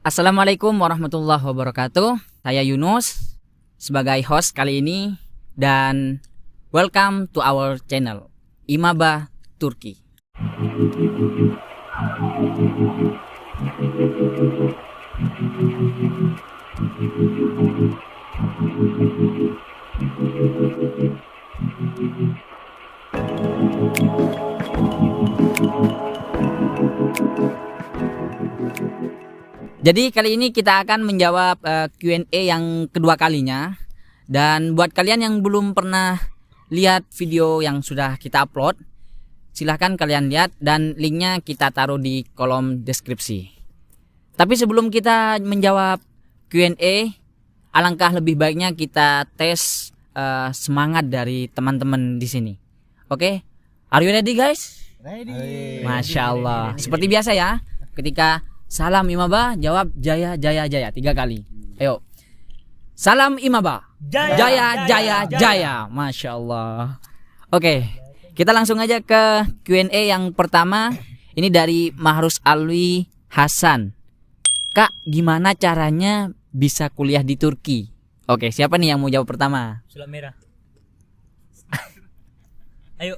Assalamualaikum warahmatullahi wabarakatuh. Saya Yunus sebagai host kali ini dan welcome to our channel Imaba Turki. Jadi kali ini kita akan menjawab Q&A yang kedua kalinya. Dan buat kalian yang belum pernah lihat video yang sudah kita upload, silahkan kalian lihat dan linknya kita taruh di kolom deskripsi. Tapi sebelum kita menjawab Q&A, alangkah lebih baiknya kita tes semangat dari teman-teman di sini. Oke? Are you ready guys? Ready. Masya Allah. Seperti biasa ya, ketika salam Imaba, jawab jaya jaya jaya 3 kali. Ayo. Salam Imaba. Jaya jaya jaya. Masya Allah. Oke, kita langsung aja ke Q&A yang pertama. Ini dari Mahrus Alwi Hasan. Kak, gimana caranya bisa kuliah di Turki? Oke, siapa nih yang mau jawab pertama? Sulap merah. Ayo.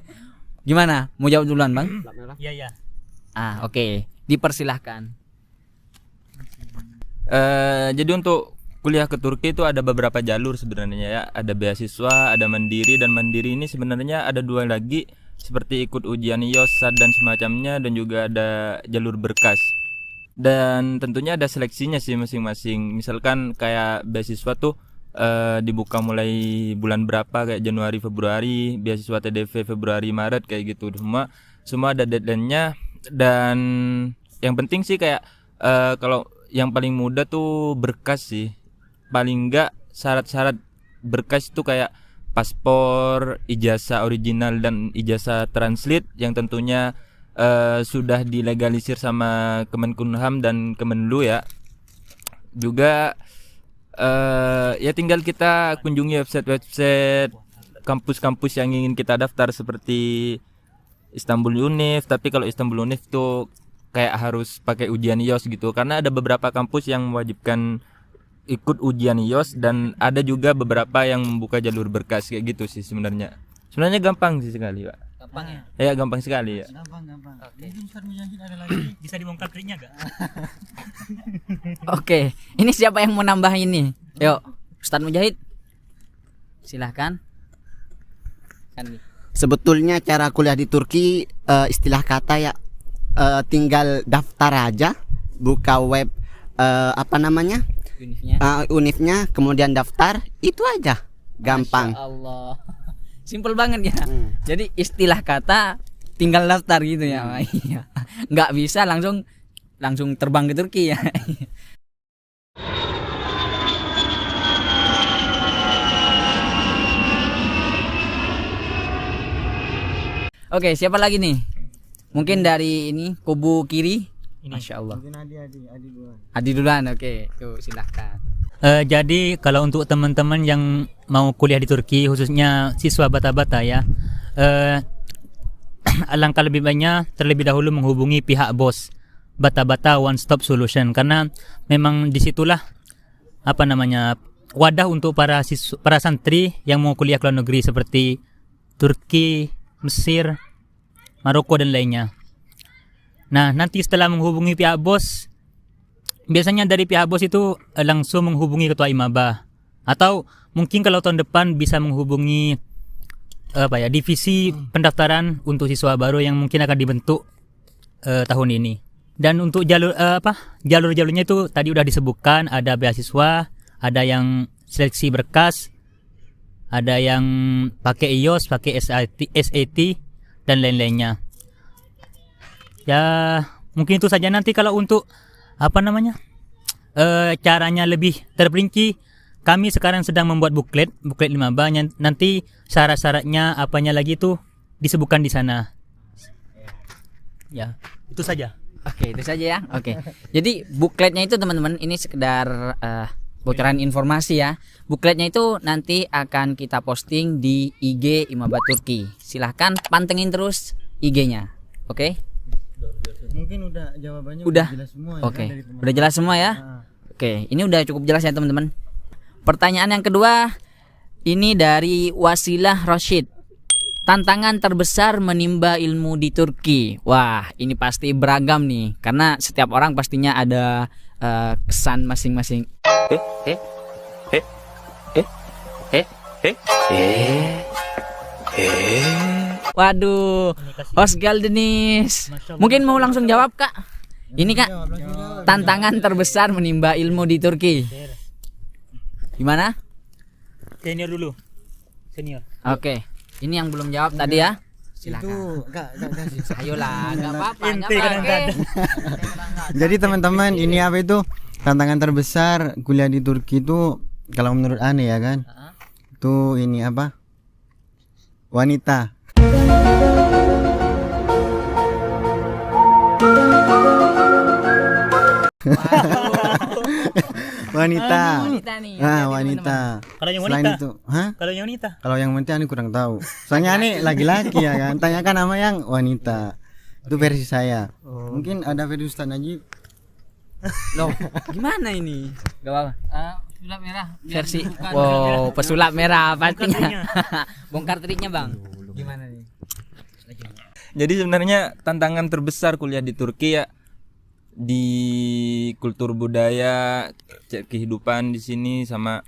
Gimana? Mau jawab duluan, Bang? Iya. Oke. Dipersilahkan. Jadi untuk kuliah ke Turki itu ada beberapa jalur sebenarnya ya. Ada beasiswa, ada mandiri, dan mandiri ini sebenarnya ada 2 lagi, seperti ikut ujian IELTS, SAT dan semacamnya, dan juga ada jalur berkas. Dan tentunya ada seleksinya sih masing-masing. Misalkan kayak beasiswa tuh dibuka mulai bulan berapa, kayak Januari, Februari, beasiswa TDV Februari, Maret kayak gitu. Semua ada deadline-nya. Dan yang penting sih kayak kalau yang paling mudah tuh berkas sih. Paling enggak syarat-syarat berkas itu kayak paspor, ijazah original dan ijazah translate yang tentunya sudah dilegalisir sama Kemenkumham dan Kemenlu ya. Juga ya tinggal kita kunjungi website kampus-kampus yang ingin kita daftar seperti Istanbul Unif. Tapi kalau Istanbul Unif tuh kayak harus pakai ujian IELTS gitu, karena ada beberapa kampus yang mewajibkan ikut ujian IELTS, dan ada juga beberapa yang membuka jalur berkas kayak gitu sih sebenarnya. Sebenarnya gampang sih sekali, Pak. Gampang ya? Ya, gampang sekali ya. Gampang. Oke. Mungkin Ustaz Mujahid ada lagi. Bisa dibongkar triknya enggak? Oke, ini siapa yang mau nambah ini? Yuk, Ustadz Mujahid. Silahkan. Sebetulnya cara kuliah di Turki istilah kata ya tinggal daftar aja, buka web unifnya, kemudian daftar, itu aja, gampang. Masya Allah, simple banget ya. Jadi istilah kata tinggal daftar gitu ya. Iya. Nggak bisa langsung terbang ke Turki ya. Oke, siapa lagi nih? Mungkin dari ini kubu kiri. Ini. Masya Allah. Mungkin Adi duluan. Adi duluan, oke. Tuh silahkan. Jadi kalau untuk teman-teman yang mau kuliah di Turki, khususnya siswa bata-bata ya, alangkah lebih baiknya terlebih dahulu menghubungi pihak BOS, Bata-Bata One Stop Solution, karena memang disitulah wadah untuk para santri yang mau kuliah ke luar negeri seperti Turki, Mesir, Maroko dan lainnya. Nah, nanti setelah menghubungi pihak BOS, biasanya dari pihak BOS itu langsung menghubungi ketua Imaba, atau mungkin kalau tahun depan bisa menghubungi divisi pendaftaran untuk siswa baru yang mungkin akan dibentuk tahun ini. Dan untuk jalur-jalurnya itu tadi udah disebutkan, ada beasiswa, ada yang seleksi berkas, ada yang pakai IELTS, pakai SAT dan lain-lainnya. Ya, mungkin itu saja. Nanti kalau untuk caranya lebih terperinci, kami sekarang sedang membuat buklet Imaba. Nanti syarat-syaratnya apanya lagi itu disebutkan di sana. Ya, itu saja. Oke, itu saja ya. Oke. Jadi bukletnya itu teman-teman, ini sekedar bocoran informasi ya. Bukletnya itu nanti akan kita posting di IG Imaba Turki. Silahkan pantengin terus IG-nya. Oke? Mungkin udah jawabannya Udah jelas semua ya. Oke. Kan, dari teman-teman. Udah jelas semua ya? Nah, Oke, ini udah cukup jelas ya teman-teman. Pertanyaan yang kedua ini dari Wasilah Rashid. Tantangan terbesar menimba ilmu di Turki. Wah, ini pasti beragam nih, karena setiap orang pastinya ada kesan masing-masing. Waduh, host Galdenis. Mungkin mau langsung jawab Kak. Ini Kak, tantangan terbesar menimba ilmu di Turki. Gimana? Senior dulu. Senior. Oke, ini yang belum jawab tadi ya. Silakan. Itu enggak sih. Ayolah, nggak apa-apa. Inti kadang-kadang. Jadi teman-teman, ini apa itu tantangan terbesar kuliah di Turki itu kalau menurut Ane ya kan? Itu ini apa? Wanita. Wanita. Wanita nih. Wanita. Kalau yang Selain wanita. itu, hah? Kalau yang wanita. Kalau yang wanita Ane kurang tahu. Soalnya Ane laki-laki ya kan. Tanyakan nama yang wanita. Itu versi saya. Mungkin ada versi Ustaz Najib. Loh, gimana ini? Gak apa-apa. Pesulap merah versi. Wow, pesulap merah pastinya. Bongkar triknya Bang. Gimana nih? Jadi sebenarnya tantangan terbesar kuliah di Turki ya di kultur budaya, kehidupan di sini sama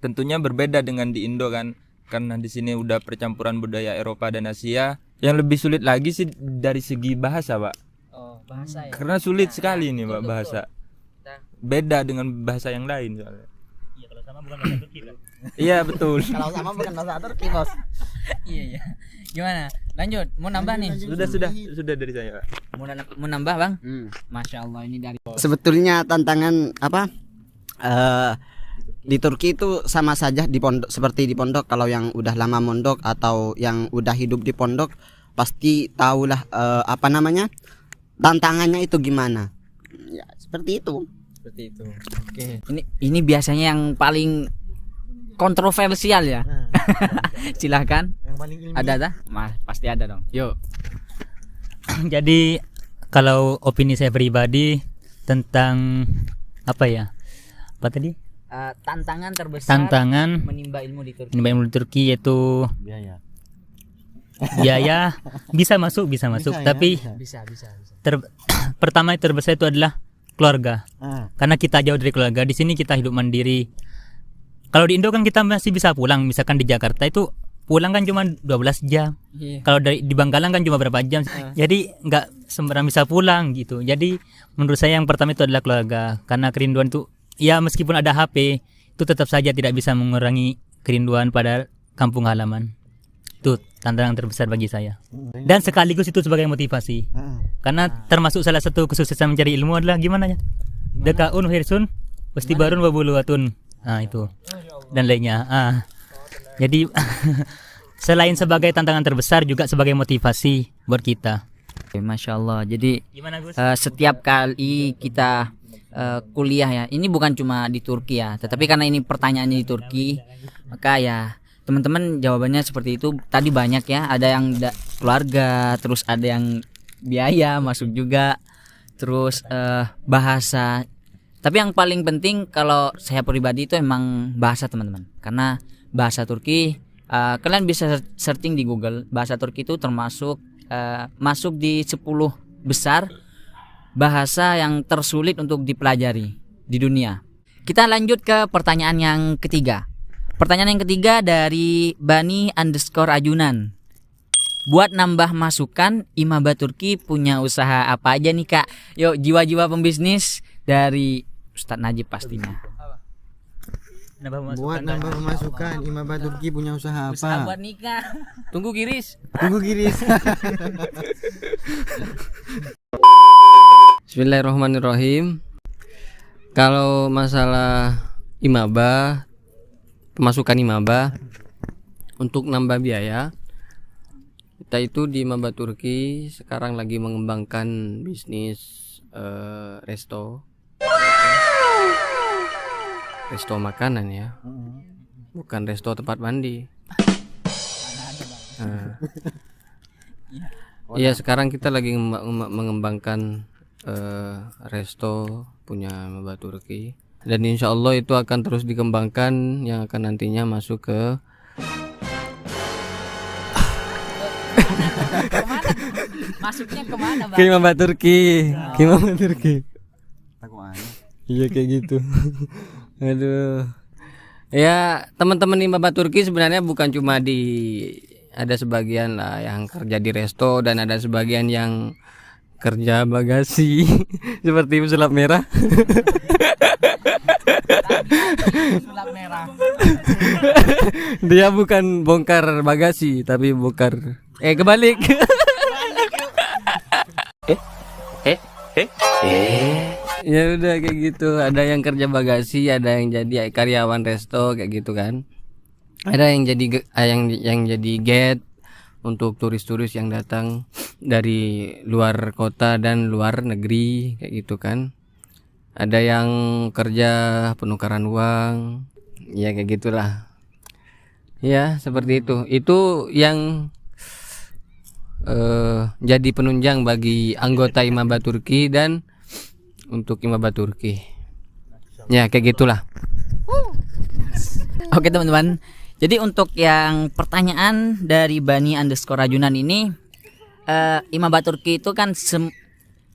tentunya berbeda dengan di Indo kan. Karena di sini udah percampuran budaya Eropa dan Asia. Yang lebih sulit lagi sih dari segi bahasa, Pak. Oh, bahasa ya. Karena sulit sekali nih, Pak, bahasa. Beda dengan bahasa yang lain soalnya. Iya, kalau sama bukan bahasa Turki kan. Iya, betul. Kalau sama bukan bahasa Turki, Bos. Iya, iya. Gimana? Lanjut, mau nambah nih? Sudah dari saya, Pak. Mau nambah Bang? Masya Allah, ini dari Sebetulnya tantangan apa? Di Turki itu sama saja di pondok seperti di pondok. Kalau yang udah lama mondok atau yang udah hidup di pondok pasti tahulah apa namanya tantangannya itu gimana. Ya seperti itu. seperti itu. Oke. Ini biasanya yang paling kontroversial ya. Silahkan. Yang paling ilmiah. Ada? Pasti ada dong. Yuk. Jadi kalau opini saya pribadi tentang apa ya? Apa tadi? Tantangan terbesar Tantangan menimba ilmu di Turki. menimba ilmu di Turki yaitu Biaya. biaya. Bisa masuk, Bisa ya, tapi bisa. Bisa. pertama yang terbesar itu adalah keluarga. Karena kita jauh dari keluarga. Di sini kita hidup mandiri. Kalau di Indo kan kita masih bisa pulang. Misalkan di Jakarta itu pulang kan cuma 12 jam. Iya. Kalau di Bangkalan kan cuma berapa jam. Jadi nggak sembarang bisa pulang gitu. Jadi menurut saya yang pertama itu adalah keluarga. Karena kerinduan itu ya meskipun ada HP itu tetap saja tidak bisa mengurangi kerinduan pada kampung halaman. Itu tantangan terbesar bagi saya. Dan sekaligus itu sebagai motivasi. Karena termasuk salah satu kesuksesan mencari ilmu adalah gimana ya? Dekaun hirsun wastibarun wabuluwatun. Nah itu. Dan lainnya. Jadi selain sebagai tantangan terbesar juga sebagai motivasi buat kita. Masya Allah. Jadi Gimana Gus? setiap kali kita kuliah ya, ini bukan cuma di Turki ya, tetapi karena ini pertanyaannya di Turki, maka ya teman-teman jawabannya seperti itu. Tadi banyak ya, ada yang keluarga, terus ada yang biaya masuk juga, terus bahasa. Tapi yang paling penting kalau saya pribadi itu emang bahasa teman-teman, karena bahasa Turki kalian bisa searching di Google, bahasa Turki itu termasuk masuk di 10 besar bahasa yang tersulit untuk dipelajari di dunia. Kita lanjut ke pertanyaan yang ketiga. Pertanyaan yang ketiga dari Bani_Ajunan. Buat nambah masukan, Imaba Turki punya usaha apa aja nih Kak? Yuk, jiwa-jiwa pembisnis dari Ustadz Najib pastinya. Buat nambah pemasukan, Imaba Turki punya usaha apa? Usaha buat nikah. Tunggu Giris. Tunggu Giris. Bismillahirrahmanirrahim. Kalau masalah Imaba, pemasukan Imaba untuk nambah biaya, kita itu di Imaba Turki sekarang lagi mengembangkan bisnis resto makanan ya, bukan resto tempat mandi. Iya, sekarang kita lagi mengembangkan resto punya Imabah Turki, dan insya Allah itu akan terus dikembangkan yang akan nantinya masuk ke Masuknya kemana, Bang? ke Imabah Turki, ke Imabah Turki. Aku aneh. Iya kayak gitu. Aduh. Ya teman-teman Imabah Turki sebenarnya bukan cuma ada sebagian lah yang kerja di resto dan ada sebagian yang kerja bagasi seperti pesulap merah. Sulap merah. Dia bukan bongkar bagasi tapi bongkar kebalik. Ya udah kayak gitu. Ada yang kerja bagasi, ada yang jadi karyawan resto kayak gitu kan. Ada yang jadi guide untuk turis-turis yang datang dari luar kota dan luar negeri kayak gitu kan. Ada yang kerja penukaran uang, ya kayak gitulah. Ya seperti itu. Itu yang jadi penunjang bagi anggota Imabah Turki dan untuk Imabah Turki. Ya kayak gitulah. Oke teman-teman. Jadi untuk yang pertanyaan dari Bani_Rajunan ini, Imabah Turki itu kan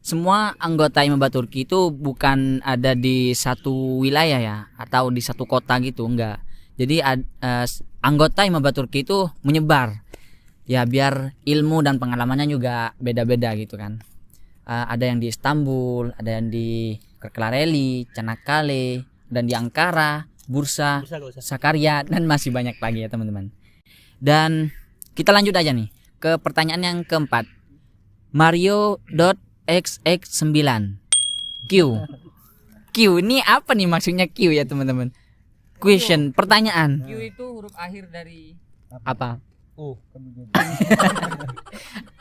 semua anggota Imabah Turki itu bukan ada di satu wilayah ya, atau di satu kota gitu, enggak. Jadi anggota Imabah Turki itu menyebar. Ya biar ilmu dan pengalamannya juga beda-beda gitu kan. Ada yang di Istanbul, ada yang di Kırklareli, Çanakkale, dan di Ankara, Bursa, Sakarya, dan masih banyak lagi ya teman-teman. Dan kita lanjut aja nih ke pertanyaan yang keempat. Mario.xx9 Q. Q ini apa nih maksudnya Q ya teman-teman? Question, pertanyaan. Q itu huruf akhir dari Apa?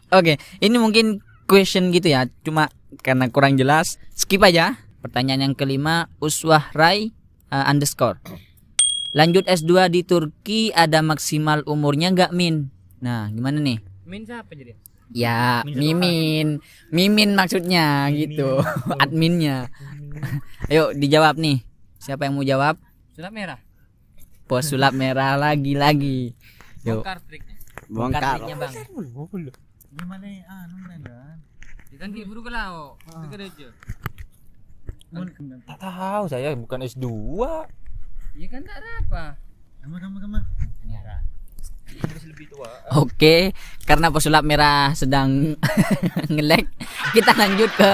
Oke, ini mungkin question gitu ya. Cuma karena kurang jelas, skip aja. Pertanyaan yang kelima, Uswah Rai _ lanjut S2 di Turki ada maksimal umurnya nggak Min? Nah gimana nih? Min siapa jadi? Ya Mimin maksudnya gitu. Adminnya. Ayo dijawab nih. Siapa yang mau jawab? Sulap merah. Pesulap merah lagi. Yuk. Bongkar triknya. Bongkar triknya, Bang. Gimana anu dan? Kan diburu kalau. Pikir aja. Tak tahu saya, bukan S2. Iya kan tak ada apa. Kama. Lebih tua. Oke, karena pesulap merah sedang nge-lag, kita lanjut ke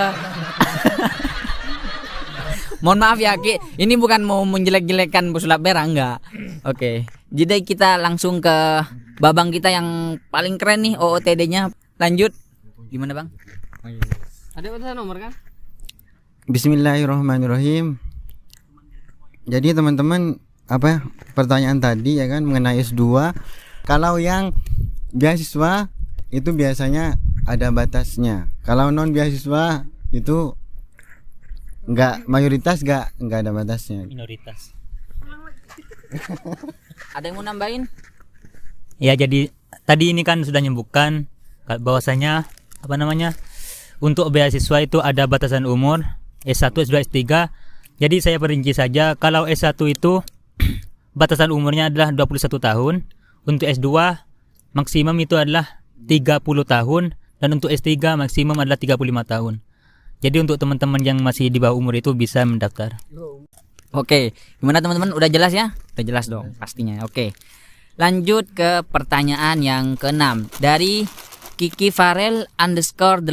mohon maaf ya Ki, ini bukan mau menjelek-jelekan pesulap merah, enggak. Oke, jadi kita langsung ke babang kita yang paling keren nih, OOTD-nya. Lanjut. Gimana Bang? Ada batasan nomor kan? Bismillahirrahmanirrahim. Jadi teman-teman, apa pertanyaan tadi ya kan mengenai S2, kalau yang beasiswa itu biasanya ada batasnya. Kalau non beasiswa itu mayoritas enggak ada batasnya. Minoritas. Ada yang mau nambahin? Ya jadi tadi ini kan sudah menyebutkan bahwasanya untuk beasiswa itu ada batasan umur S1, S2, S3. Jadi saya perinci saja, kalau S1 itu batasan umurnya adalah 21 tahun, untuk S2 maksimum itu adalah 30 tahun, dan untuk S3 maksimum adalah 35 tahun. Jadi untuk teman-teman yang masih di bawah umur itu bisa mendaftar. Oke, gimana teman-teman? Udah jelas ya? Udah jelas dong pastinya. Oke. Lanjut ke pertanyaan yang ke-6 dari Kiki Farel _88.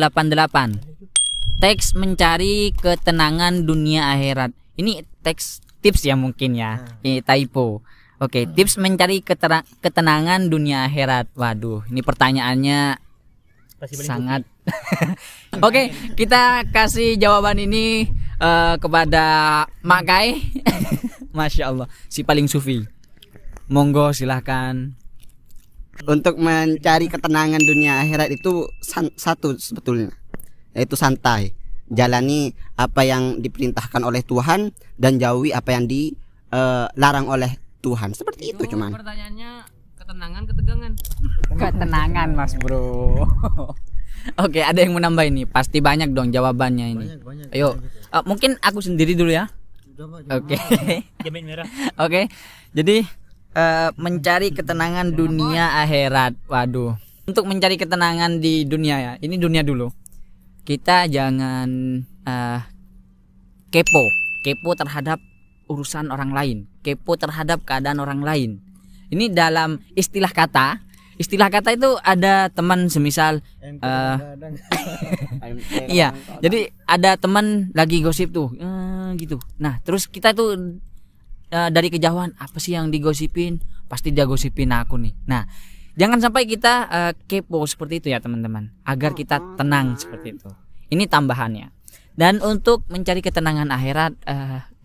Teks mencari ketenangan dunia akhirat. Ini teks tips ya mungkin ya. Ini typo. Oke, tips mencari ketenangan dunia akhirat. Waduh, ini pertanyaannya sangat. Oke, kita kasih jawaban ini kepada Mak Kai. Masya Allah, si paling sufi. Monggo silahkan. Untuk mencari ketenangan dunia akhirat itu satu sebetulnya, yaitu santai. Jalani apa yang diperintahkan oleh Tuhan dan jauhi apa yang dilarang oleh Tuhan. Seperti itu cuman. Pertanyaannya ketenangan, ketegangan. Ketenangan Mas Bro. Oke, ada yang mau nambah ini? Pasti banyak dong jawabannya ini. Ayo, mungkin aku sendiri dulu ya. Oke. Jamin merah. Oke. Jadi mencari ketenangan dunia akhirat. Waduh. Untuk mencari ketenangan di dunia ya. Ini dunia dulu. Kita jangan kepo terhadap urusan orang lain, kepo terhadap keadaan orang lain. Ini dalam istilah kata itu ada teman semisal iya, jadi ada teman lagi gosip tuh gitu. Nah terus kita tuh dari kejauhan, apa sih yang digosipin, pasti dia gosipin aku nih. Nah jangan sampai kita kepo seperti itu ya teman-teman, agar kita tenang seperti itu. Ini tambahannya. Dan untuk mencari ketenangan akhirat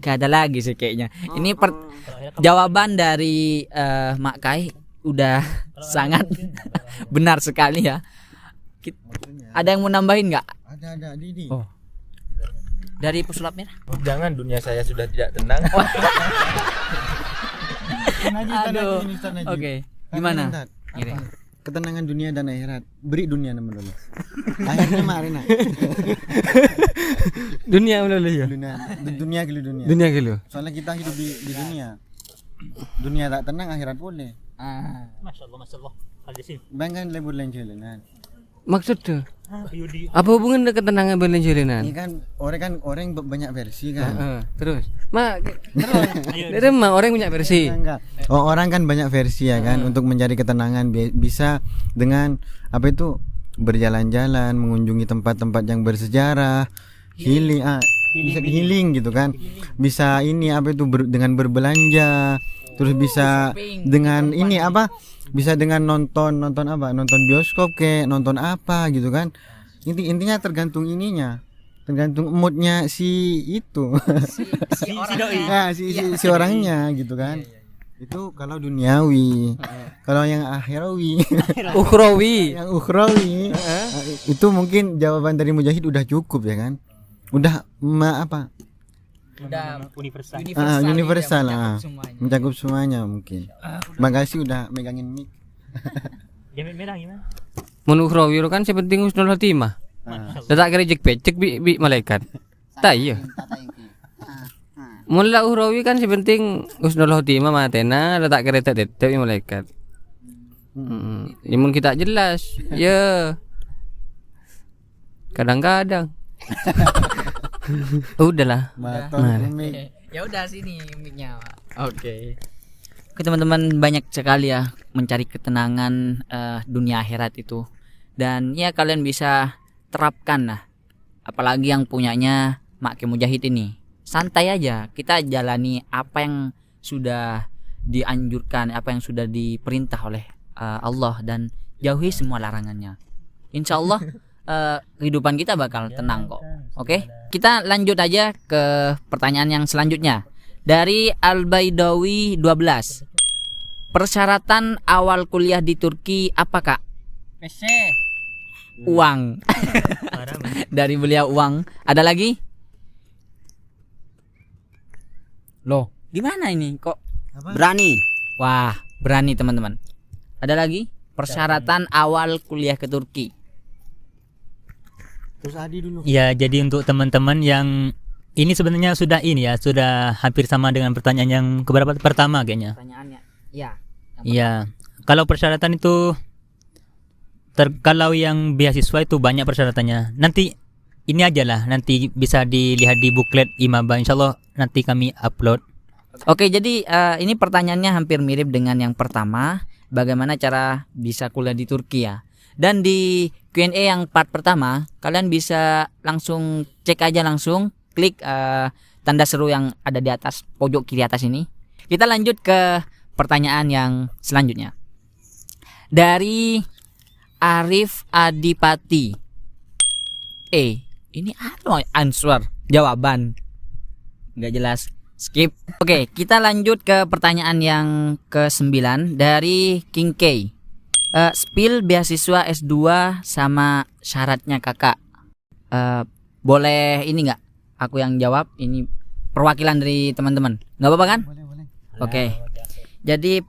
gak ada lagi sih kayaknya. Ini jawaban dari Mak Kai udah sangat benar sekali ya. Ada yang mau nambahin nggak? Ada Didi. Oh. Dari pesulap merah. Jangan, dunia saya sudah tidak tenang. Aduh. Oke. Gimana? Gini. Ketenangan dunia dan akhirat. Beri dunia nama dulu. Akhirnya mari nak. Dunia dulu ya. Dunia gelu dunia. Dunia gitu. Soalnya kita hidup di dunia. Dunia tak tenang, akhirat boleh. Masyaallah. Hadisin. Bangkan lebur lenjelenan. Maksudnya apa hubungan dengan ketenangan berlenjelenan? Ini kan orang banyak versi kan. Terus. Terus mah orang banyak versi. Enggak. Oh, orang kan banyak versi ya kan. Untuk mencari ketenangan bisa dengan apa itu berjalan-jalan, mengunjungi tempat-tempat yang bersejarah, healing, bisa healing gitu kan. Bisa ini apa itu dengan berbelanja, terus bisa dengan ini apa? Bisa dengan nonton apa? Nonton bioskop nonton apa gitu kan. Intinya tergantung ininya. Tergantung moodnya si itu. Si orangnya. Nah, si orangnya gitu kan. Itu kalau duniawi. Kalau yang akhirawi, Ukhrawi. yang ukhrawi, itu mungkin jawaban dari Mujahid udah cukup ya kan. Udah apa? Udah Universal. Universal mencakup semuanya. mencakup semuanya mungkin. Bang Kasih udah megangin mic. Jamin merah gimana? Mun ukhrawi kan sepenting husnul khotimah. Tak kira jek bi malaikat. Tak iya. Mun la ukhrawi kan sepenting husnul khotimah matena, tak kira tak malaikat. Ya mun kita jelas. Ya. Kadang-kadang. Udahlah. Ya udah sini mic-nya, Pak. Oke, teman-teman, banyak sekali ya mencari ketenangan dunia akhirat itu. Dan ya kalian bisa terapkan lah. Apalagi yang punyanya Mak Ki Mujahid ini. Santai aja, kita jalani apa yang sudah dianjurkan, apa yang sudah diperintah oleh Allah, dan jauhi semua larangannya. Insya Allah kehidupan kita bakal tenang kok. Oke, kita lanjut aja ke pertanyaan yang selanjutnya. Dari Al-Baidawi 12. Persyaratan awal kuliah di Turki apa, Kak? PC. Uang. Dari beliau uang. Ada lagi? Loh, gimana ini kok? Berani. Wah, berani teman-teman. Ada lagi? Persyaratan awal kuliah ke Turki. Terus Adi dulu. Ya, jadi untuk teman-teman yang ini sebenarnya sudah hampir sama dengan pertanyaan yang keberapa pertama kayaknya. Pertanyaannya. Iya. Iya. Kalau persyaratan itu kalau yang beasiswa itu banyak persyaratannya. Nanti ini aja lah, nanti bisa dilihat di buklet Imaba, insyaallah nanti kami upload. Oke, jadi ini pertanyaannya hampir mirip dengan yang pertama. Bagaimana cara bisa kuliah di Turki ya? Dan di Q&A yang part pertama, kalian bisa langsung cek aja, langsung klik tanda seru yang ada di atas pojok kiri atas ini. Kita lanjut ke pertanyaan yang selanjutnya. Dari Arif Adipati. Ini apa answer? Jawaban. Nggak jelas. Skip. Oke, kita lanjut ke pertanyaan yang ke-9 dari King K. Spill beasiswa S2 sama syaratnya kakak. Boleh ini nggak? Aku yang jawab. Ini perwakilan dari teman-teman. Nggak apa-apa kan? Boleh. Oke. Jadi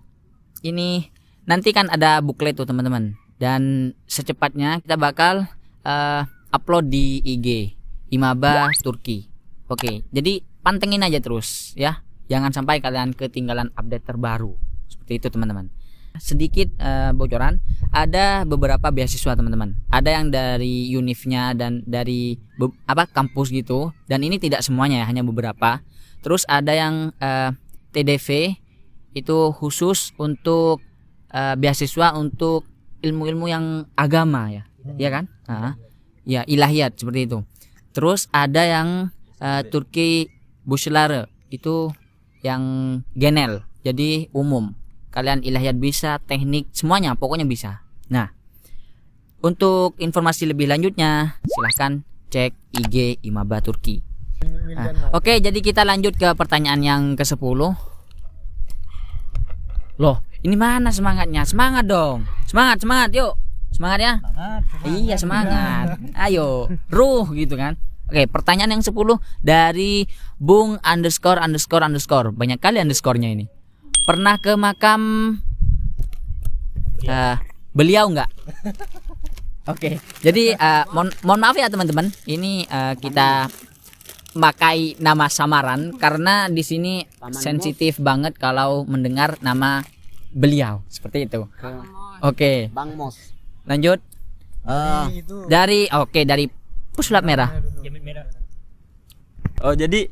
ini nanti kan ada buklet tuh teman-teman. Dan secepatnya kita bakal upload di IG Imaba Turki. Oke, jadi pantengin aja terus ya. Jangan sampai kalian ketinggalan update terbaru. Seperti itu teman-teman. Sedikit bocoran, ada beberapa beasiswa teman-teman. Ada yang dari univnya dan dari kampus gitu. Dan ini tidak semuanya ya, hanya beberapa. Terus ada yang TDV itu khusus untuk beasiswa untuk ilmu-ilmu yang agama ya, ya kan? Ya ilahiyat seperti itu. Terus ada yang Turki Bushlara itu yang genel, jadi umum. Kalian ilahiyat bisa, teknik semuanya, pokoknya bisa. Nah, untuk informasi lebih lanjutnya silahkan cek IG Imaba Turki. Oke, jadi kita lanjut ke pertanyaan yang ke-10. Loh, ini mana semangatnya? Semangat dong. Semangat yuk. Semangat ya. Iya, semangat. Ayo, ruh gitu kan. Oke, pertanyaan yang 10 dari Bung ____. Banyak kali underscore-nya ini. Pernah ke makam beliau nggak? Oke, jadi mohon maaf ya teman-teman. Ini kita pakai nama samaran karena di sini sensitif banget kalau mendengar nama beliau seperti itu. Oke, Bang Mos. lanjut. Dari Pusulap Merah. Oh, jadi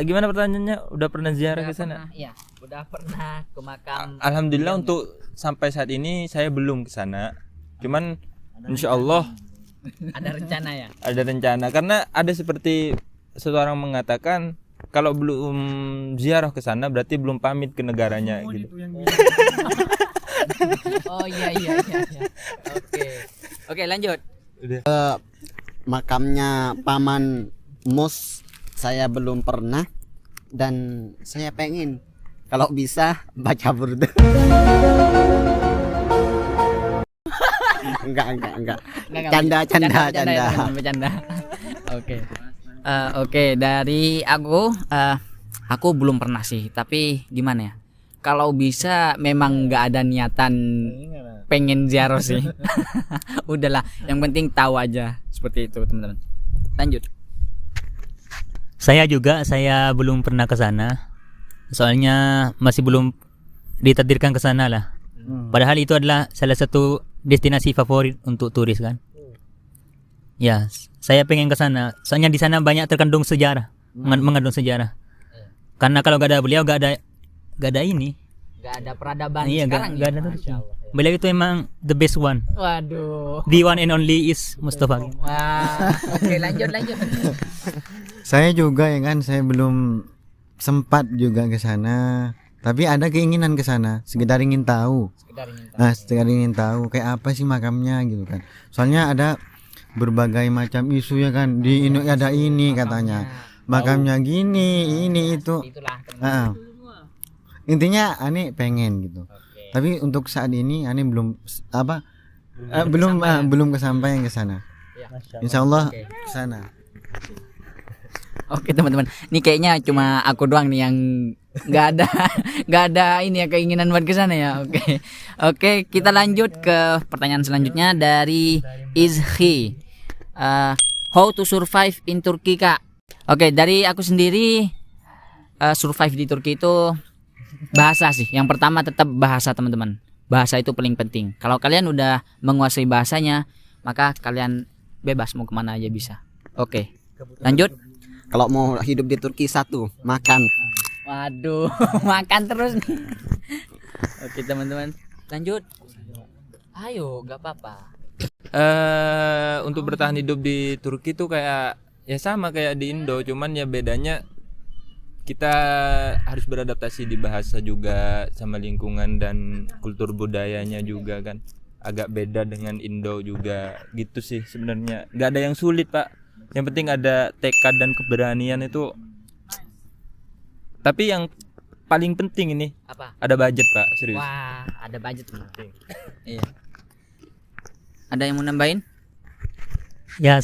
gimana pertanyaannya? Udah pernah ziarah ke sana? Iya, udah pernah ke makam. Alhamdulillah untuk sampai saat ini saya belum ke sana. Cuman insya Allah Ada rencana ya? ada rencana, karena ada seperti seseorang mengatakan kalau belum ziarah ke sana berarti belum pamit ke negaranya gitu. Oh iya. Oke, lanjut. Makamnya Paman Mos saya belum pernah, dan saya pengen kalau bisa baca burda. Enggak. Canda. Bercanda. Oke, dari aku belum pernah sih, tapi gimana ya? Kalau bisa memang nggak ada niatan pengen ziarah sih. Udahlah, yang penting tahu aja. Seperti itu teman-teman. Lanjut. Saya belum pernah ke sana. Soalnya masih belum ditakdirkan ke sana lah. Padahal itu adalah salah satu destinasi favorit untuk turis kan. Ya, saya pengen ke sana. Soalnya di sana banyak terkandung sejarah, mengandung sejarah. Karena kalau gak ada beliau gak ada ini. Gak ada peradaban Iya, sekarang. gak ada turis. Beliau itu emang the best one. Waduh. The one and only is Mustafa. Wah. Oke, lanjut. Saya juga ya kan, saya belum sempat juga ke sana. Tapi ada keinginan ke sana, sekedar ingin tahu. Sekedar ingin tahu kayak apa sih makamnya gitu kan. Soalnya ada berbagai macam isu ya kan. Di ini ada ini katanya. Makamnya gini, ini itu. Itulah. Intinya Ani pengen gitu. Tapi untuk saat ini Ani belum belum kesampaian ke sana. Insyaallah ke sana. Oke teman-teman, ini kayaknya cuma aku doang nih yang nggak ada ini ya keinginan buat ke sana ya. Oke, kita lanjut ke pertanyaan selanjutnya dari Izhi. How to survive in Turkey, Kak? Oke, dari aku sendiri survive di Turki itu bahasa sih. Yang pertama tetap bahasa teman-teman. Bahasa itu paling penting. Kalau kalian udah menguasai bahasanya, maka kalian bebas mau kemana aja bisa. Oke, lanjut. Kalau mau hidup di Turki, satu, makan. Waduh, makan terus nih. Oke teman-teman, lanjut. Ayo, gak apa-apa. Untuk bertahan hidup di Turki tuh kayak ya sama kayak di Indo, cuman ya bedanya kita harus beradaptasi di bahasa juga, sama lingkungan dan kultur budayanya juga kan agak beda dengan Indo juga gitu sih sebenarnya. Nggak ada yang sulit Pak, yang penting ada tekad dan keberanian itu. Tapi yang paling penting ini Apa? ada budget Pak, serius. Wah, ada budget nih. Iya. Ada yang mau nambahin? Ya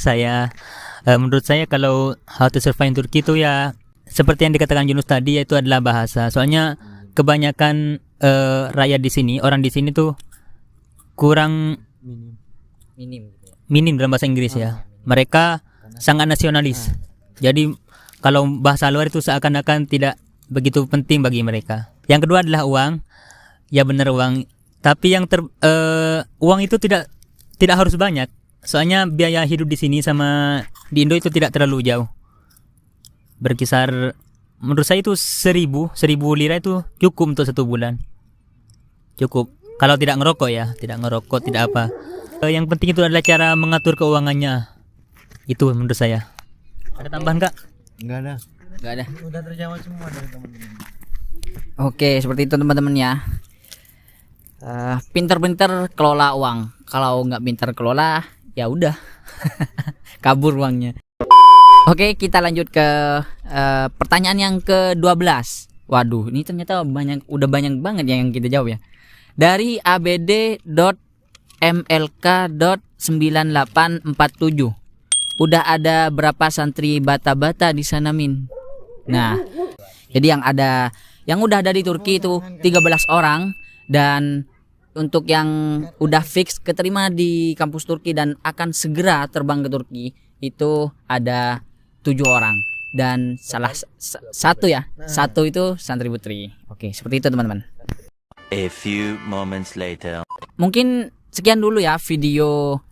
menurut saya kalau how to survive in Turki itu ya seperti yang dikatakan Yunus tadi, yaitu adalah bahasa. Soalnya kebanyakan rakyat di sini, orang di sini tuh kurang minim dalam bahasa Inggris ya. Mereka sangat nasionalis. Jadi kalau bahasa luar itu seakan-akan tidak begitu penting bagi mereka. Yang kedua adalah uang. Ya benar uang. Tapi yang uang itu tidak harus banyak. Soalnya biaya hidup di sini sama di Indo itu tidak terlalu jauh. Berkisar menurut saya itu 1000 lira itu cukup untuk 1 bulan. Cukup. Kalau tidak ngerokok ya, tidak apa. Yang penting itu adalah cara mengatur keuangannya. Itu menurut saya. Ada tambahan Kak? Enggak ada. Nggak ada. Udah terjawab semua dari teman-teman. Oke, seperti itu teman-teman ya. Pinter-pinter kelola uang. Kalau nggak pinter kelola, ya udah kabur uangnya. Oke, kita lanjut ke pertanyaan yang ke-12. Waduh, ini ternyata udah banyak banget yang kita jawab ya. Dari abd.mlk.9847. Udah ada berapa santri bata-bata di sana, Min? Nah, jadi yang udah ada di Turki itu 13 orang, dan untuk yang udah fix keterima di kampus Turki dan akan segera terbang ke Turki itu ada 7 orang, dan satu itu santri putri. Oke, seperti itu teman-teman. A few moments later. Mungkin sekian dulu ya video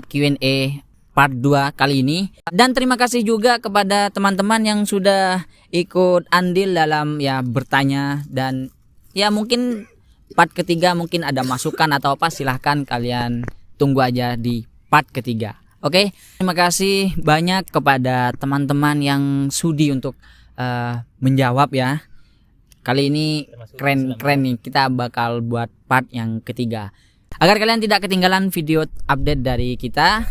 Q&A part 2 kali ini, dan terima kasih juga kepada teman-teman yang sudah ikut andil dalam ya bertanya, dan ya mungkin part ketiga mungkin ada masukan atau apa, silahkan kalian tunggu aja di part ketiga. Oke, terima kasih banyak kepada teman-teman yang sudi untuk menjawab ya. Kali ini keren nih, kita bakal buat part yang ketiga. Agar kalian tidak ketinggalan video update dari kita,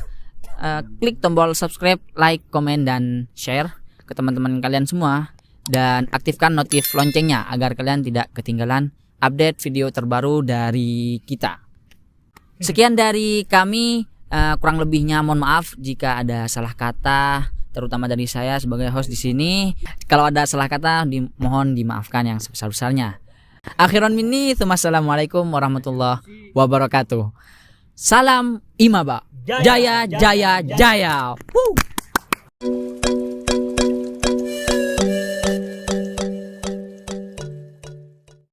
klik tombol subscribe, like, komen, dan share ke teman-teman kalian semua, dan aktifkan notif loncengnya agar kalian tidak ketinggalan update video terbaru dari kita. Sekian dari kami, kurang lebihnya mohon maaf jika ada salah kata, terutama dari saya sebagai host di sini. Kalau ada salah kata mohon dimaafkan yang sebesar-besarnya. Akhiran minni, assalamualaikum warahmatullahi wabarakatuh. Salam Imaba. Jaya jaya jaya. Woo.